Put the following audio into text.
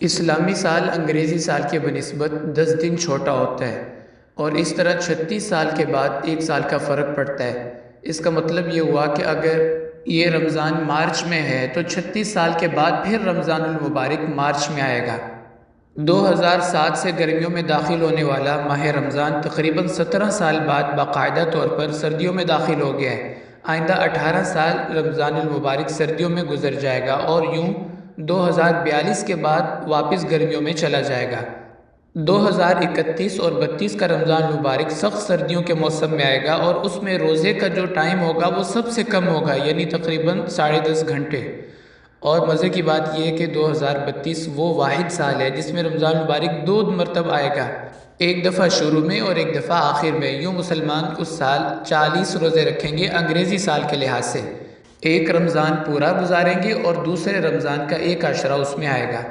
इस्लामी साल अंग्रेज़ी साल के बनिस्बत 10 दिन छोटा होता है और इस तरह 36 साल के बाद एक साल का फ़र्क पड़ता है। इसका मतलब ये हुआ कि अगर ये रमज़ान मार्च में है तो 36 साल के बाद फिर रमज़ानुल मुबारक मार्च में आएगा। 2007 से गर्मियों में दाखिल होने वाला माह रमज़ान तकरीबन 17 साल बाद बाकायदा तौर पर सर्दियों में दाखिल हो गया है। आइंदा 18 साल रमज़ानुल मुबारक सर्दियों में गुजर जाएगा और यूं 2042 के बाद वापस गर्मियों में चला जाएगा। 2031 और 32 का रमज़ान मुबारक सख्त सर्दियों के मौसम में आएगा और उसमें रोज़े का जो टाइम होगा वो सबसे कम होगा, यानी तकरीबन 10.5 घंटे। और मज़े की बात यह है कि 2032 वो वाहिद साल है जिसमें रमज़ान मुबारक 2 मरतबा आएगा, एक दफ़ा शुरू में और एक दफ़ा आखिर में। यूँ मुसलमान उस साल 40 रोज़े रखेंगे अंग्रेज़ी साल के लिहाज से। एक रमज़ान पूरा गुजारेंगे और दूसरे रमज़ान का एक अशरा उसमें आएगा।